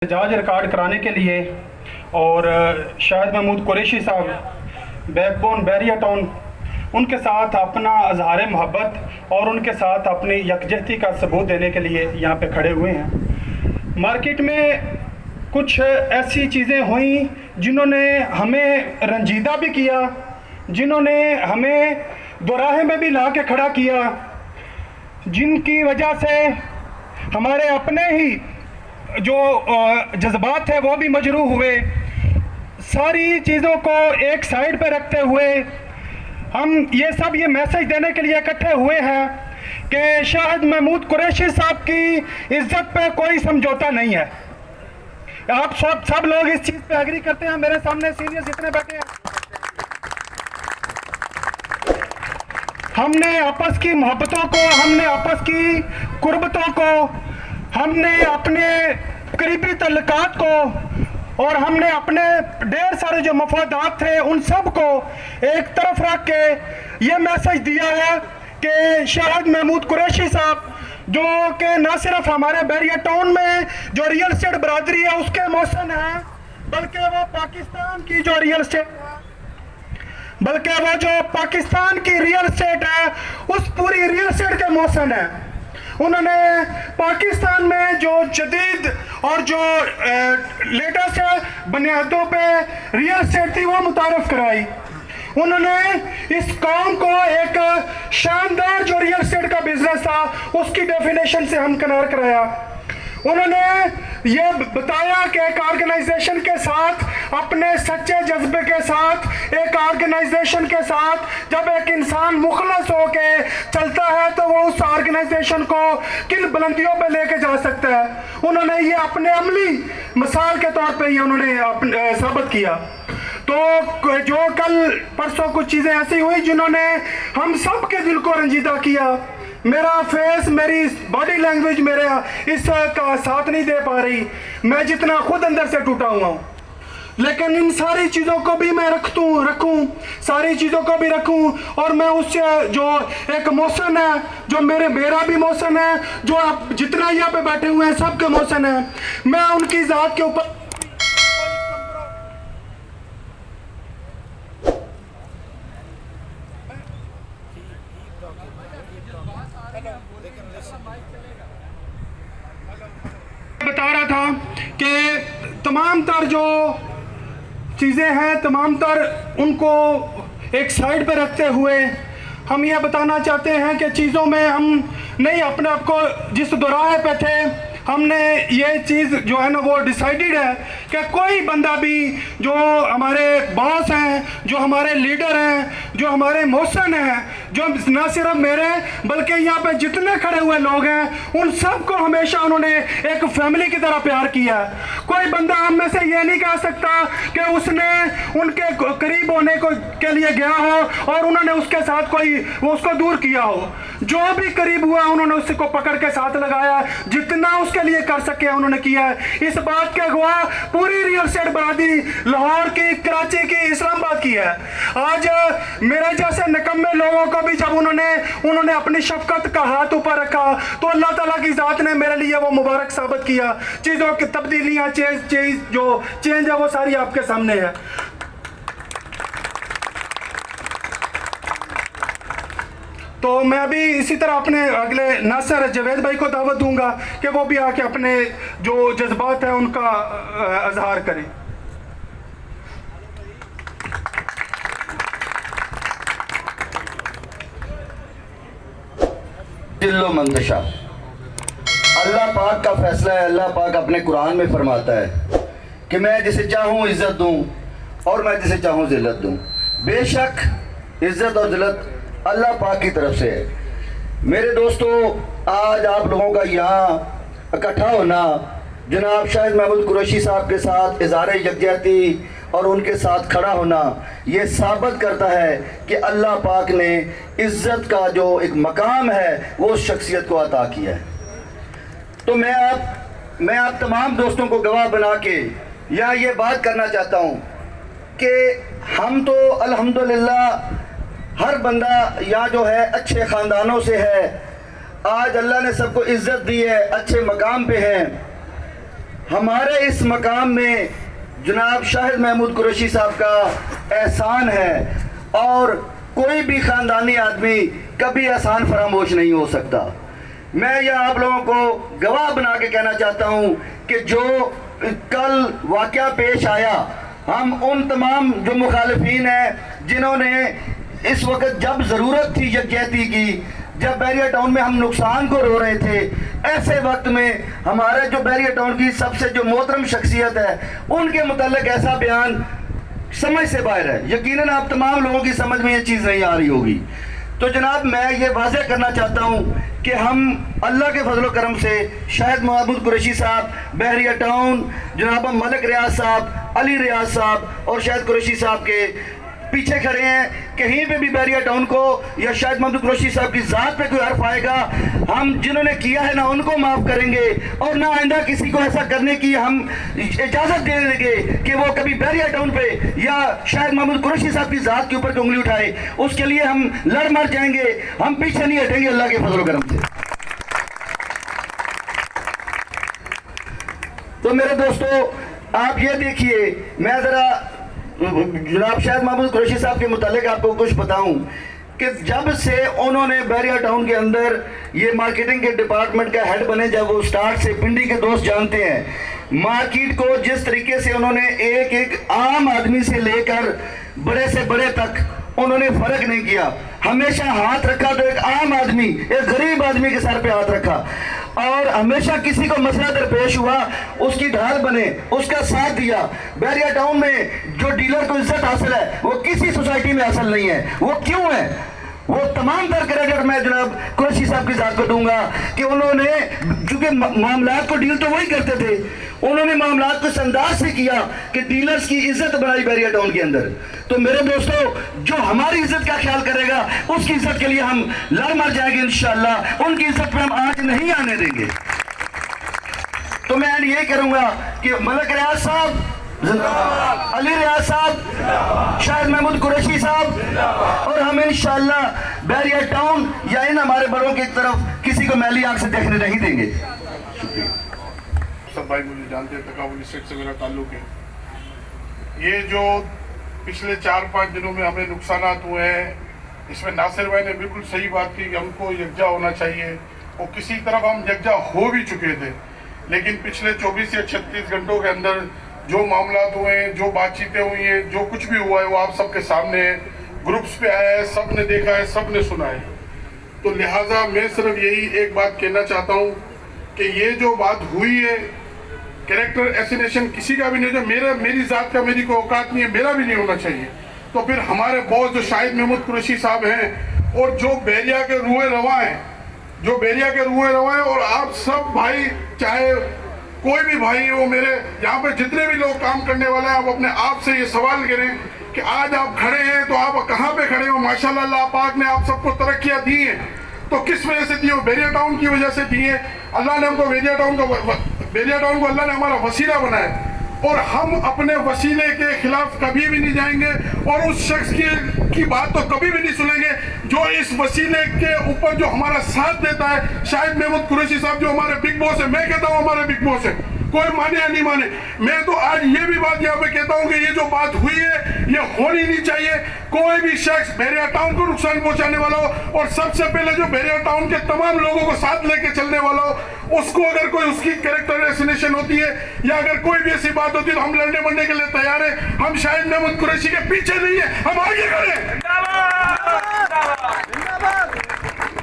Ejaz record कराने के लिए और शाहिद महमूद कुरैशी साहब बैकबोन बैरिया टाउन उनके साथ अपना इजहार मोहब्बत और उनके साथ अपनी यकजहती का सबूत देने के लिए यहाँ पे खड़े हुए हैं। मार्केट में कुछ ऐसी चीज़ें हुई जिन्होंने हमें रंजीदा भी किया, जिन्होंने हमें दोराहे में भी ला के खड़ा किया, जिनकी वजह से हमारे अपने ही जो जज्बात है वो भी मजरूह हुए। सारी चीज़ों को एक साइड पे रखते हुए हम ये मैसेज देने के लिए इकट्ठे हुए हैं कि शाहिद महमूद कुरैशी साहब की इज्जत पे कोई समझौता नहीं है। आप सब लोग इस चीज़ पे एग्री करते हैं? मेरे सामने सीनियर्स जितने बैठे हैं, हमने आपस की मोहब्बतों को, हमने आपस की कुर्बतों को, हमने अपने करीबी तल्लुकात को और हमने अपने ढेर सारे जो मफादात थे उन सब को एक तरफ रख के ये मैसेज दिया है कि शाहिद महमूद कुरैशी साहब जो कि न सिर्फ हमारे बैरिया टाउन में जो रियल एस्टेट बरादरी है उसके मौसन है, बल्कि वो पाकिस्तान की जो रियल एस्टेट है उस पूरी रियल एस्टेट के मौसन है। उन्होंने पाकिस्तान में जो जदीद और जो लेटेस्ट बुनियादों पे रियल एस्टेट थी वो मुतारफ कराई। उन्होंने इस कौम को एक शानदार जो रियल एस्टेट का बिजनेस था उसकी डेफिनेशन से हमकिनार कराया। उन्होंने ये बताया कि एक ऑर्गेनाइजेशन के साथ, अपने सच्चे जज्बे के साथ, एक ऑर्गेनाइजेशन के साथ जब एक इंसान मुखलस होके चलता है तो वो उस ऑर्गेनाइजेशन को किन बुलंदियों पे लेके जा सकता है। उन्होंने ये अपने अमली मिसाल के तौर पे ही उन्होंने साबित किया। तो जो कल परसों कुछ चीज़ें ऐसी हुई जिन्होंने हम सब के दिल को रंजीदा किया। मेरा फेस, मेरी बॉडी लैंग्वेज मेरे इस का साथ नहीं दे पा रही, मैं जितना खुद अंदर से टूटा हुआ हूँ, लेकिन इन सारी चीज़ों को भी मैं रखूँ, सारी चीज़ों को भी रखूँ। और मैं उससे जो एक मौसन है, जो मेरा भी मौसन है, जो आप जितना यहाँ पे बैठे हुए हैं सबके मौसन है, मैं उनकी ज़ात के ऊपर बता रहा था कि तमाम तर जो चीज़ें हैं, तमाम तर उनको एक साइड पर रखते हुए हम ये बताना चाहते हैं कि चीज़ों में हम नहीं, अपने आप को जिस दोराहे पे थे हमने ये चीज़ जो है ना वो डिसाइडेड है कि कोई बंदा भी जो हमारे बॉस हैं, जो हमारे लीडर हैं, जो हमारे मौसन हैं, जो न सिर्फ मेरे बल्कि यहाँ पे जितने खड़े हुए लोग हैं उन सब को हमेशा उन्होंने एक फैमिली की तरह प्यार किया है। कोई बंदा हम में से ये नहीं कह सकता कि उसने उनके करीब होने के लिए गया हो और उन्होंने उसके साथ वो उसको दूर किया हो। जो भी करीब हुआ उन्होंने उसको पकड़ के साथ लगाया, जितना उसके लिए कर सके उन्होंने किया है। इस बात के गवाह पूरी रियल एस्टेट बरादरी लाहौर की, कराची की, इस्लामाबाद की है। आज मेरे जैसे निकम्मे लोगों को भी जब उन्होंने अपनी शफकत का हाथ ऊपर रखा तो अल्लाह ताला की ज़ात ने मेरे लिए वो मुबारक साबित किया। चीज़ों की तब्दीलियाँ, चेंज है वो सारी आपके सामने है। तो मैं अभी इसी तरह अपने अगले नासिर जवेद भाई को दावत दूंगा कि वो भी आके अपने जो जज्बात हैं उनका इजहार करें। दिल्लो मंतशा, अल्लाह पाक का फैसला है। अल्लाह पाक अपने कुरान में फरमाता है कि मैं जिसे चाहूँ इज़्ज़त दूँ और मैं जिसे चाहूँ ज़िल्लत दूँ। बेशक इज़्ज़त और ज़िल्लत अल्लाह पाक की तरफ से है। मेरे दोस्तों, आज आप लोगों का यहाँ इकट्ठा होना, जनाब शाहिद महमूद कुरैशी साहब के साथ इज़हार यकजहती और उनके साथ खड़ा होना, ये साबित करता है कि अल्लाह पाक ने इज़्ज़त का जो एक मकाम है वो उस शख्सियत को अता किया है। तो मैं आप तमाम दोस्तों को गवाह बना के यहाँ ये बात करना चाहता हूँ कि हम तो अल्हम्दुलिल्लाह हर बंदा यहाँ जो है अच्छे ख़ानदानों से है। आज अल्लाह ने सबको इज़्ज़त दी है, अच्छे मकाम पे हैं। हमारे इस मकाम में जनाब शाहिद महमूद कुरैशी साहब का एहसान है, और कोई भी ख़ानदानी आदमी कभी एहसान फरामोश नहीं हो सकता। मैं यह आप लोगों को गवाह बना के कहना चाहता हूँ कि जो कल वाक़या पेश आया, हम उन तमाम जो मुखालिफिन हैं जिन्होंने इस वक्त जब ज़रूरत थी यकजहती की, जब बैरिया टाउन में हम नुकसान को रो रहे थे, ऐसे वक्त में हमारे जो बैरिया टाउन की सबसे जो मोहतरम शख्सियत है उनके मुतालिक ऐसा बयान समझ से बाहर है। यकीनन आप तमाम लोगों की समझ में ये चीज़ नहीं आ रही होगी। तो जनाब मैं ये वाज़ेह करना चाहता हूँ कि हम अल्लाह के फजल करम से शाहिद महमूद कुरैशी साहब, बहरिया टाउन, जनाब मलिक रियाज साहब, अली रियाज साहब और शाहिद कुरैशी साहब के पीछे खड़े हैं। कहीं पे भी बैरिया टाउन को या शाहिद महमूद कुरैशी साहब की ज़ात पे कोई हर्फ आएगा, हम जिन्होंने किया है ना उनको माफ़ करेंगे, और ना आइंदा किसी को ऐसा करने की हम इजाज़त दे देंगे कि वो कभी बैरिया टाउन पे या शाहिद महमूद कुरैशी साहब की ज़ात के ऊपर उंगली उठाए। उसके लिए हम लड़ मर जाएंगे, हम पीछे नहीं हटेंगे अल्लाह के फजल करम से। तो मेरे दोस्तों, आप ये देखिए, मैं ज़रा जनाब शाहिद महमूद कुरैशी साहब के मुतालिक आपको कुछ बताऊं कि जब से उन्होंने बैरिया टाउन के अंदर ये मार्केटिंग के डिपार्टमेंट का हेड बने, जब वो स्टार्ट से, पिंडी के दोस्त जानते हैं, मार्केट को जिस तरीके से उन्होंने एक एक आम आदमी से लेकर बड़े से बड़े तक उन्होंने फ़र्क नहीं किया, हमेशा हाथ रखा तो एक आम आदमी, एक गरीब आदमी के सर पे हाथ रखा, और हमेशा किसी को मसला दरपेश हुआ उसकी ढाल बने, उसका साथ दिया। बैरिया टाउन में जो डीलर को इज्जत हासिल है वो किसी सोसाइटी में हासिल नहीं है। वो क्यों है? वो तमाम तर क्रेडिट मैं जनाब कुरैशी साहब की ज़ात को दूंगा कि उन्होंने, चूँकि मामलात को डील तो वही करते थे, उन्होंने मामलात को इस अंदाज से किया कि डीलर्स की इज्जत बनाई बैरिया टाउन के अंदर। तो मेरे दोस्तों, जो हमारी इज्जत का ख्याल करेगा उसकी इज्जत के लिए हम लड़ मर जाएंगे इंशाअल्लाह, उनकी इज्जत पे हम आँच नहीं आने देंगे। तो मैं ये करूँगा कि मलिक रियाज साहब, अली रियाज साहब, शाहिद महमूद कुरैशी साहब, और हम इंशाअल्लाह बैरिया टाउन या इन हमारे बड़ों की तरफ किसी को मैली आंख से देखने नहीं देंगे। सब भाई मुझे जानते हैं, तकाबुल स्टेट से मेरा ताल्लुक है। ये जो पिछले 4-5 दिनों में हमें नुकसान हुए हैं, इसमें नासिर भाई ने बिल्कुल सही बात की कि हमको यकजा होना चाहिए, और किसी तरफ हम यकजा हो भी चुके थे, लेकिन पिछले 24 या 36 घंटों के अंदर जो मामला हुए हैं, जो बातचीतें हुई हैं, जो कुछ भी हुआ है वो आप सबके सामने है, ग्रुप्स पे आया है, सब ने देखा है, सब ने सुना है। तो लिहाजा मैं सिर्फ यही एक बात कहना चाहता हूँ कि ये जो बात हुई है, कैरेक्टर एसिनेशन किसी का भी नहीं है, मेरी ज़ात का मेरी कोई औकात नहीं है, मेरा भी नहीं होना चाहिए। तो फिर हमारे बॉस जो शाहिद महमूद कुरैशी साहब हैं, और जो बैरिया के रूए रवा हैं, और आप सब भाई, चाहे कोई भी भाई हो, मेरे यहाँ पे जितने भी लोग काम करने वाले हैं, आप अपने आप से ये सवाल करें कि आज आप खड़े हैं तो आप कहाँ पे खड़े हो? माशाल्लाह अल्लाह पाक ने आप सबको तरक्कियाँ दी हैं, तो किस वजह से दी हो? बैरिया टाउन की वजह से दी है। अल्लाह ने हमको बैरिया टाउन को अल्लाह ने हमारा वसीला बनाया, और हम अपने वसीले के खिलाफ कभी भी नहीं जाएंगे, और उस शख्स की बात तो कभी भी नहीं सुनेंगे जो इस वसीले के ऊपर जो हमारा साथ देता है। शाहिद महमूद कुरैशी साहब जो हमारे बिग बॉस है, मैं कहता हूँ हमारे बिग बॉस है, कोई माने या नहीं माने, मैं तो आज ये भी बात यहाँ पे कहता हूँ कि ये जो बात हुई है ये होनी नहीं चाहिए। कोई भी शख्स बैरिया टाउन को नुकसान पहुंचाने वाला हो, और सबसे पहले जो बैरिया टाउन के तमाम लोगों को साथ लेके चलने वाला हो, उसको अगर कोई उसकी कैरेक्टर एसिनेशन होती है या अगर कोई भी ऐसी बात होती है तो हम लड़ने मरने के लिए तैयार है। हम शाहिद महमूद कुरैशी के पीछे नहीं है, हम आगे खड़े।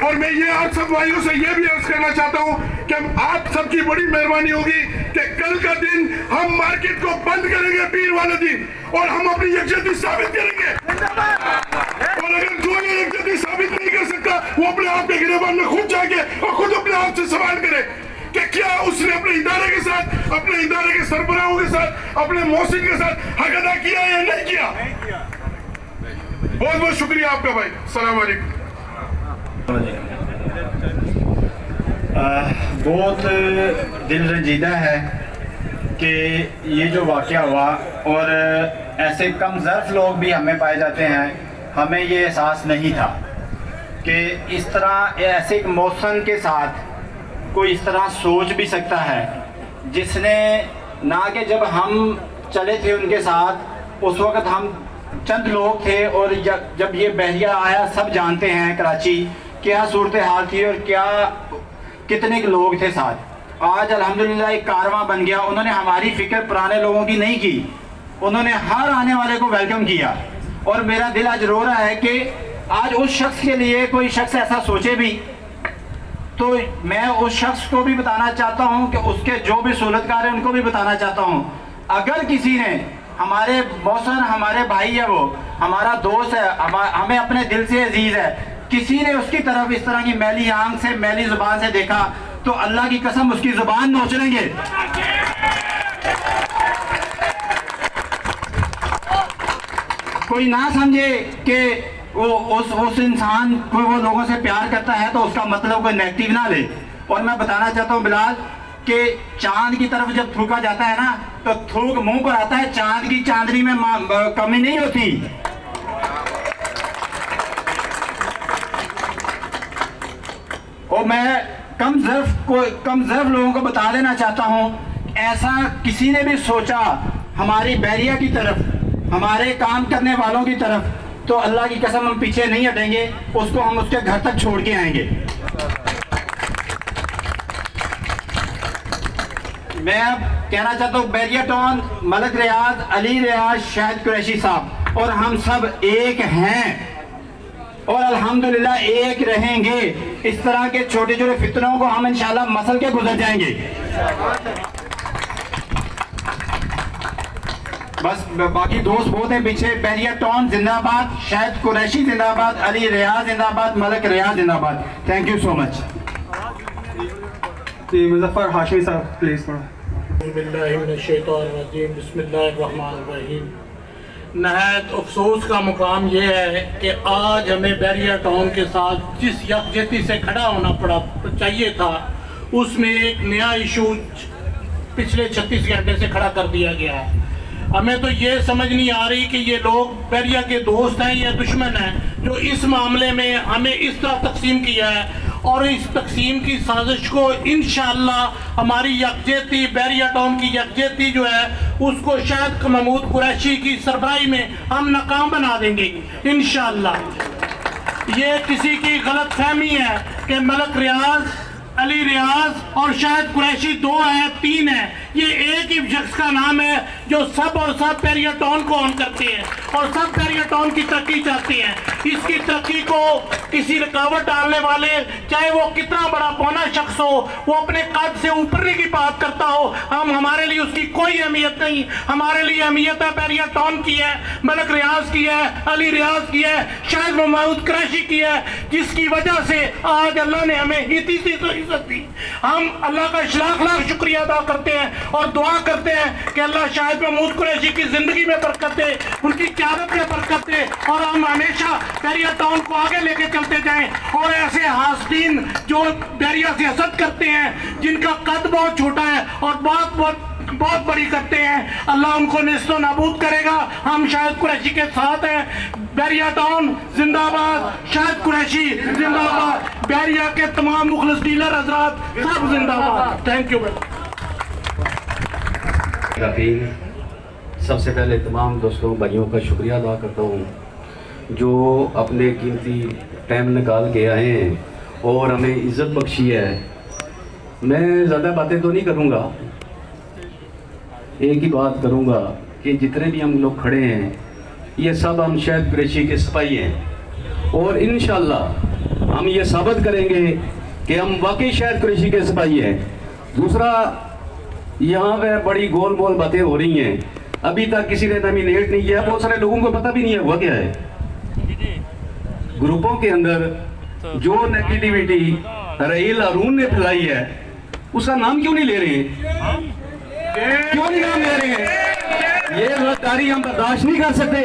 और मैं ये आप सब भाइयों से ये भी अर्ज करना चाहता हूँ कि आप सबकी बड़ी मेहरबानी होगी कि कल का दिन हम मार्केट को बंद करेंगे, पीर वाले दिन, और हम अपनी यकजहती साबित करेंगे। और अगर जो ये यकजहती साबित नहीं कर सकता, वो अपने आप के गिरबान में खुद जाके और खुद अपने आप से सवाल करे कि क्या उसने अपने इदारे के साथ, अपने इदारे के सरबराहों के साथ, अपने मौसिन के साथ हक अदा किया या नहीं किया। बहुत बहुत शुक्रिया आपका भाई। अस्सलाम वालेकुम। बहुत दिल रंजीदा है कि ये जो वाक़या हुआ, और ऐसे कम ज़र्फ़ लोग भी हमें पाए जाते हैं, हमें ये एहसास नहीं था कि इस तरह ऐसे एक मौसम के साथ कोई इस तरह सोच भी सकता है जिसने ना कि जब हम चले थे उनके साथ उस वक़्त हम चंद लोग थे, और जब ये बहरिया आया सब जानते हैं कराची क्या सूरत हाल थी और क्या कितने के लोग थे साथ। आज अल्हम्दुलिल्लाह एक कारवां बन गया। उन्होंने हमारी फ़िक्र पुराने लोगों की नहीं की, उन्होंने हर आने वाले को वेलकम किया। और मेरा दिल आज रो रहा है कि आज उस शख्स के लिए कोई शख्स ऐसा सोचे भी, तो मैं उस शख्स को भी बताना चाहता हूं कि उसके जो भी सहूलतकार हैं उनको भी बताना चाहता हूं, अगर किसी ने हमारे मौसन हमारे भाई है, वो हमारा दोस्त है, हमें अपने दिल से अजीज है, किसी ने उसकी तरफ इस तरह की मैली आंख से मैली जुबान से देखा तो अल्लाह की कसम उसकी जुबान नोच लेंगे। कोई ना समझे कि वो उस इंसान को वो लोगों से प्यार करता है तो उसका मतलब कोई नेगेटिव ना ले। और मैं बताना चाहता हूँ बिलाल कि चांद की तरफ जब थूका जाता है ना तो थूक मुंह पर आता है, चांद की चांदनी में कमी नहीं होती। और मैं कम ज़र्फ लोगों को बता देना चाहता हूँ, ऐसा किसी ने भी सोचा हमारी बहरिया की तरफ, हमारे काम करने वालों की तरफ, तो अल्लाह की कसम हम पीछे नहीं हटेंगे, उसको हम उसके घर तक छोड़ के आएंगे। मैं अब कहना चाहता हूँ बहरिया टाउन, मलक रियाज, अली रियाज, शाहिद कुरैशी साहब और हम सब एक हैं और अल्हम्दुलिल्लाह एक रहेंगे। इस तरह के छोटे छोटे फितरों को हम इंशाल्लाह मसल के गुजर जाएंगे। बस बाकी दोस्त बहुत हैं पीछे। बहरिया टाउन जिंदाबाद, शाहिद कुरैशी जिंदाबाद, अली रियाज जिंदाबाद, मलक रियाज जिंदाबाद। Thank you so much. जी मुजफ्फर हाशमी साहब प्लीज पढ़ो। बिस्मिल्लाहिर्रहमानिर्रहीम। नहायत अफसोस का मुकाम यह है कि आज हमें बहरिया टाउन के साथ जिस यकजहती से खड़ा होना पड़ा चाहिए था, उसमें एक नया इशू पिछले 36 घंटे से खड़ा कर दिया गया है। हमें तो ये समझ नहीं आ रही कि ये लोग बहरिया के दोस्त हैं या दुश्मन हैं जो इस मामले में हमें इस तरह तकसीम किया है। और इस तकसीम की साजिश को इंशाअल्लाह हमारी यकजहती, बहरिया टाउन की यकजहती जो है उसको शायद महमूद कुरैशी की सरबराही में हम नाकाम बना देंगे इंशाअल्लाह। ये किसी की गलत फहमी है कि मलक रियाज, अली रियाज और शाहिद कुरैशी 2 है 3 है, ये एक ही शख्स का नाम है जो सब और सब बहरिया टाउन को ऑन करते हैं और सब बहरिया टाउन की तरक्की चाहते हैं। इसकी तरक्की को किसी रुकावट डालने वाले, चाहे वो कितना बड़ा पौना शख्स हो, वो अपने कद से ऊपरने की बात करता हो, हमारे लिए उसकी कोई अहमियत नहीं। हमारे लिए अहमियत है बहरिया टाउन की है, मलक रियाज की है, अली रियाज की है, शाहिद महमूद कुरैशी की है, जिसकी वजह से आज अल्लाह ने हमें इतनी इज्जत दी। हम अल्लाह का लाख लाख शुक्रिया अदा करते हैं और दुआ करते हैं कि अल्लाह शाहिद महमूद कुरैशी की जिंदगी में बरकत दे, उनकी क़यादत में बरकत दे और हम हमेशा बहरिया टाउन को आगे लेके चलते जाएं। और ऐसे हासदीन जो बहरिया से हसद करते हैं, जिनका कद बहुत छोटा है और बहुत बड़ी करते हैं, अल्लाह उनको निस्तो नाबूद करेगा। हम शाहिद कुरैशी के साथ हैं। बहरिया टाउन जिंदाबाद, शाहिद कुरैशी जिंदाबाद, बहरिया के तमाम मुखलिस डीलर हजरात सब जिंदाबाद। Thank you. सबसे पहले तमाम दोस्तों भाइयों का शुक्रिया अदा करता हूँ जो अपने कीमती टाइम निकाल के आए हैं और हमें इज़्ज़त बख्शी है। मैं ज़्यादा बातें तो नहीं करूँगा, एक ही बात करूँगा कि जितने भी हम लोग खड़े हैं ये सब हम शाहिद कुरैशी के सिपाही हैं और इंशाअल्लाह हम ये साबित करेंगे कि हम वाकई शाहिद कुरैशी के सिपाही हैं। दूसरा, यहाँ पे बड़ी गोल मोल बातें हो रही हैं, अभी तक किसी ने नॉमिनेट नहीं किया, बहुत सारे लोगों को पता भी नहीं है हुआ क्या है। ग्रुपों के अंदर जो नेगेटिविटी रहील अरून ने फैलाई है उसका नाम क्यों नहीं ले रहे हैं? क्यों नहीं नाम ले रहे हैं? ये गद्दारी हम बर्दाश्त नहीं कर सकते।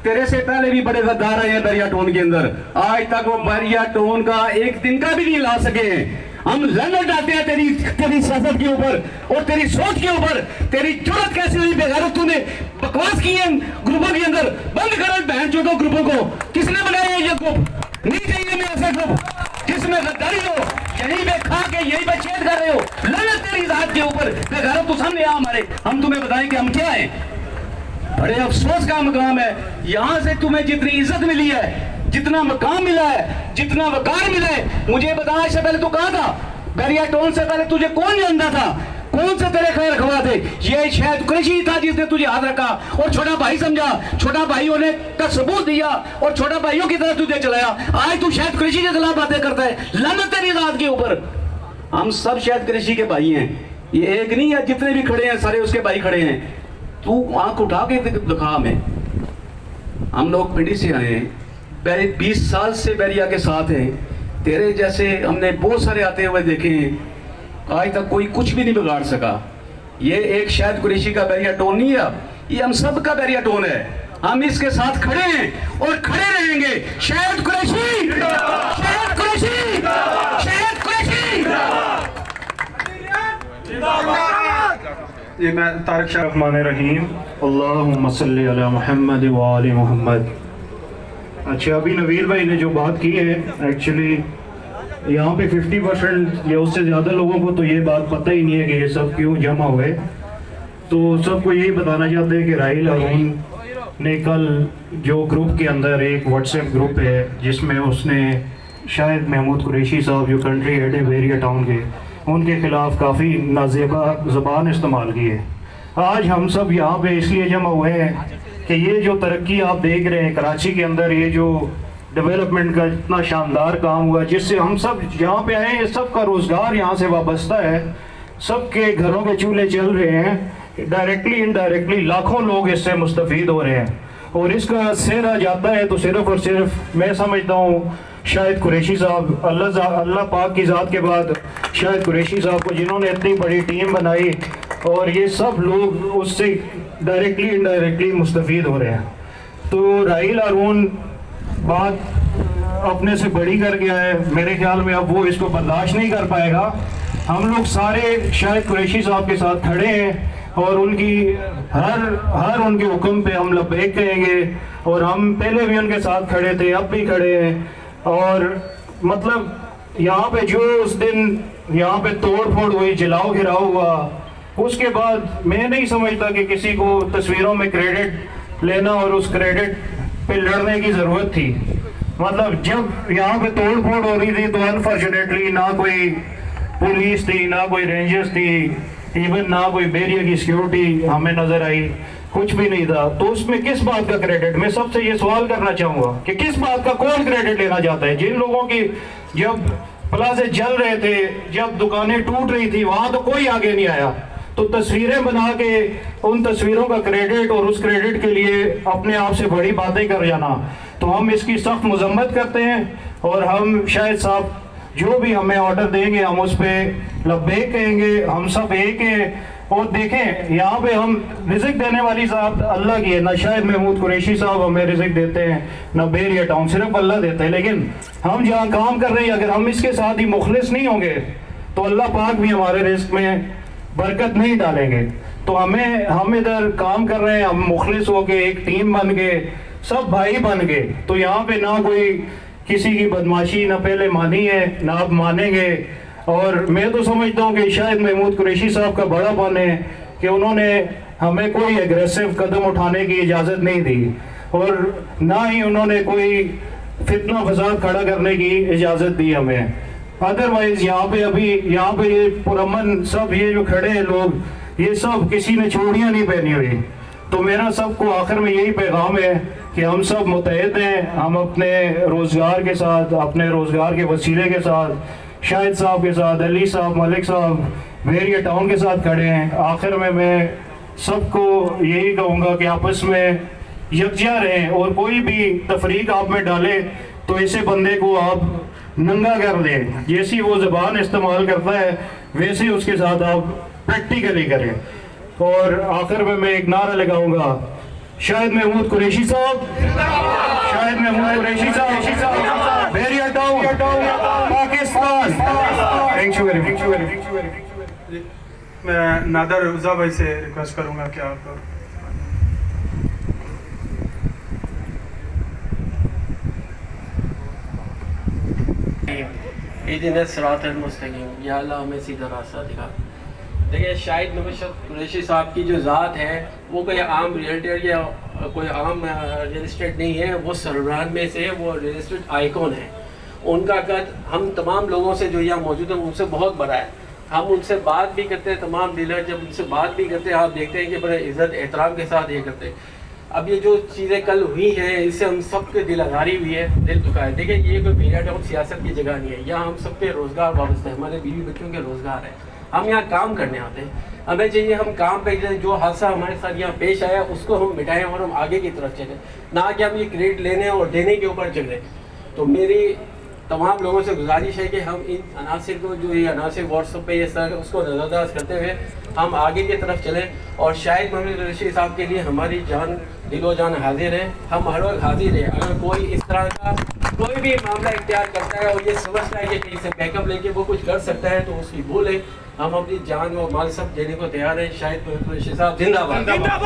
तेरे से पहले भी बड़े गद्दार आए हैं बहरिया टाउन के अंदर, आज तक वो बहरिया टाउन का एक दिन का भी नहीं ला सके हैं। हम लंगर डालते हैं तेरी सियासत के ऊपर और तेरी सोच के ऊपर। तेरी जरूरत कैसे हुई बेगैरत? तूने बकवास की है ग्रुपों के अंदर, बंद करो बहन चोदो ग्रुपों को। किसने बनाया ये ग्रुप? नहीं चाहिए मैं ऐसे ग्रुप। किस में गद्दारी हो, यहीं पे खा के यहीं पे छेद कर रहे हो। लानत तेरी जात के ऊपर। बेगैरत, तू सामने आ हमारे, हम तुम्हें बताएं कि हम क्या हैं। बड़े अफसोस का मकाम है, यहाँ से तुम्हें जितनी इज्जत मिली है, जितना मकाम मिला है, जितना वकार मिला है, मुझे बता इससे पहले तू कहाँ था? बैरिया टाउन से पहले तुझे कौन जानता था? कौन से तेरे खैर खवा थे? ये शायद कुरैशी था जिसने तुझे हाथ रखा और छोटा भाई समझा, छोटा भाइयों ने का सबूत दिया और छोटा भाइयों की तरह तुझे चलाया। आज तू शायद कुरैशी के खिलाफ बातें करता है। लानत तेरी जात के ऊपर। हम सब शायद कुरैशी के भाई हैं, ये एक नहीं है, जितने भी खड़े हैं सारे उसके भाई खड़े हैं। तू आंख उठा के दिखा हमें। हम लोग पिंडी से आए हैं, 20 साल से बैरिया के साथ हैं। तेरे जैसे हमने बहुत सारे आते हुए देखे हैं, आज तक कोई कुछ भी नहीं बिगाड़ सका। ये एक शायद कुरैशी का बैरिया टोन नहीं है, ये हम सब का बैरिया टोन है। हम इसके साथ खड़े हैं और खड़े रहेंगे। शायद कुरैशी, शायद कुरैशी, शायद कुरैशी। ये मैं तारिक शाह रहमान रहीम। अल्लाहुम्मा सल्ली अला मुहम्मद व आले मुहम्मद। अच्छा, अभी नवीर भाई ने जो बात की है, एक्चुअली यहाँ पे 50% या उससे ज़्यादा लोगों को तो ये बात पता ही नहीं है कि ये सब क्यों जमा हुए। तो सबको यही बताना चाहते हैं कि राहिल हारून ने कल जो ग्रुप के अंदर एक व्हाट्सएप ग्रुप है जिसमें उसने शायद महमूद कुरैशी साहब जो कंट्री हेड है बैरिया टाउन के, उनके ख़िलाफ़ काफ़ी नाजेबा ज़बान इस्तेमाल की है। आज हम सब यहाँ पे इसलिए जमा हुए हैं कि ये जो तरक्की आप देख रहे हैं कराची के अंदर, ये जो डेवलपमेंट का इतना शानदार काम हुआ जिससे हम सब यहाँ पे आए, ये सब का रोज़गार यहाँ से वाबस्ता है, सबके घरों के चूल्हे चल रहे हैं। डायरेक्टली इनडायरेक्टली लाखों लोग इससे मुस्तफ़ीद हो रहे हैं और इसका सेहरा जाता है तो सिर्फ़ और सिर्फ मैं समझता हूँ शायद कुरैशी साहब, अल्लाह पाक की ज़ात के बाद शायद कुरैशी साहब को, जिन्होंने इतनी बड़ी टीम बनाई और ये सब लोग उससे डायरेक्टली इनडायरेक्टली मुस्तफ़ीद हो रहे हैं। तो राहिल हारून बात अपने से बड़ी कर गया है, मेरे ख्याल में अब वो इसको बर्दाश्त नहीं कर पाएगा। हम लोग सारे शायद कुरैशी साहब के साथ खड़े हैं और उनकी हर उनके हुक्म पे हम लब्बैक कहेंगे और हम पहले भी उनके साथ खड़े थे, अब भी खड़े हैं। और मतलब यहाँ पे जो उस दिन यहाँ पे तोड़ फोड़ हुई, जलाओ घिराव हुआ, उसके बाद मैं नहीं समझता कि किसी को तस्वीरों में क्रेडिट लेना और उस क्रेडिट पे लड़ने की ज़रूरत थी। मतलब जब यहाँ पे तोड़ फोड़ हो रही थी तो अनफॉर्चुनेटली ना कोई पुलिस थी, ना कोई रेंजर्स थी, इवन ना कोई बैरिया की सिक्योरिटी हमें नज़र आई, कुछ भी नहीं था। तो उसमें किस बात का क्रेडिट, मैं सबसे ये सवाल करना चाहूँगा कि किस बात का कौन क्रेडिट लेना चाहता है? जिन लोगों की जब प्लाजे जल रहे थे, जब दुकानें टूट रही थी, वहाँ तो कोई आगे नहीं आया। तो तस्वीरें बना के उन तस्वीरों का क्रेडिट और उस क्रेडिट के लिए अपने आप से बड़ी बातें कर जाना, तो हम इसकी सख्त मजम्मत करते हैं और हम शायद साहब जो भी हमें ऑर्डर देंगे हम उस पर लब्बैक कहेंगे। हम सब एक हैं और देखें यहाँ पे हम रिज़्क देने वाली साहब अल्लाह की है, ना शायद महमूद कुरैशी साहब हमें रिज़्क देते हैं, ना बैरिया टाउन, सिर्फ अल्लाह देते हैं। लेकिन हम जहाँ काम कर रहे हैं अगर हम इसके साथ ही मुखलिस नहीं होंगे तो अल्लाह पाक भी हमारे रिज़्क में बरकत नहीं डालेंगे। तो हम इधर काम कर रहे हैं, हम मुखलिस हो के एक टीम बन गए, सब भाई बन गए। तो यहाँ पे ना कोई किसी की बदमाशी ना पहले मानी है ना अब मानेंगे। और मैं तो समझता हूँ कि शायद महमूद कुरैशी साहब का बड़ापन है कि उन्होंने हमें कोई एग्रेसिव कदम उठाने की इजाज़त नहीं दी और ना ही उन्होंने कोई फितना फसाद खड़ा करने की इजाज़त दी हमें। अदरवाइज यहाँ पे ये पुरअमन सब ये जो खड़े हैं लोग, ये सब किसी ने चूड़ियाँ नहीं पहनी हुई। तो मेरा सबको आखिर में यही पैगाम है कि हम सब मुत्तहिद हैं, हम अपने रोज़गार के साथ, अपने रोज़गार के वसीले के साथ, शाहिद साहब के साथ, अली साहब, मलिक साहब, बैरिया टाउन के साथ खड़े हैं। आखिर में मैं सबको यही कहूँगा कि आपस में यकजा रहें और कोई भी तफरीक आप में डाले तो ऐसे बंदे को आप नंगा कर दें। जैसी वो ज़बान इस्तेमाल करता है वैसे उसके साथ आप प्रैक्टिकली करें। और आखिर में मैं एक नारा लगाऊंगा, शायद महमूद कुरैशी साहब, शायद महमूद कुरैशी साहब, Bairia town, Pakistan. Thank you very much. मैं नादर रज़ा भाई से रिक्वेस्ट करूंगा कि आप ईदिन सिरातल मुस्तकीम, या अल्लाह हमें सीधा रास्ता दिखा। देखिए शाहिद नौशाद कुरैशी साहब की जो ज़ात है वो कोई आम रियल्टर या कोई आम रियल इस्टेट नहीं है, वो सरबराह में से वो रियल इस्टेट आइकॉन है। उनका कद हम तमाम लोगों से जो यहाँ मौजूद हैं उनसे बहुत बड़ा है। हम उनसे बात भी करते हैं, तमाम डीलर जब उनसे बात भी करते हैं आप देखते हैं कि बड़े इज़्ज़त एहतराम के साथ ये करते हैं। अब ये जो चीज़ें कल हुई हैं इससे हम सब के दिल आज़ारी हुई है, दिल दुखा है। देखिए ये कोई मेरा टाउन सियासत की जगह नहीं है, यहाँ हम सब पे रोज़गार वाबस्ता है, हमारे बीवी बच्चों के रोज़गार है, हम यहाँ काम करने आते हैं। हमें चाहिए हम काम पे जो हादसा हमारे साथ यहाँ पेश आया उसको हम मिटाएं और हम आगे की तरफ चलें, ना कि हम ये क्रेडिट लेने और देने के ऊपर चलें। तो मेरी तमाम लोगों से गुजारिश है कि हम इन अनासिर को जो ये अनासिर व्हाट्सएप पे ये सर उसको नज़रअंदाज करते हुए हम आगे की तरफ चलें और शाहिद मोहम्मद कुरैशी साहब के लिए हमारी जान दिलो जान हाजिर है, हम हर वक्त हाजिर हैं। अगर कोई इस तरह का कोई भी मामला इख्तियार करता है और ये समझता है कि कहीं से बैकअप लेके वो कुछ कर सकता है तो उसकी भूल है। हम अपनी जान और माल सब देने को तैयार हैं। शाहिद मोहम्मद कुरैशी साहब जिंदाबाद।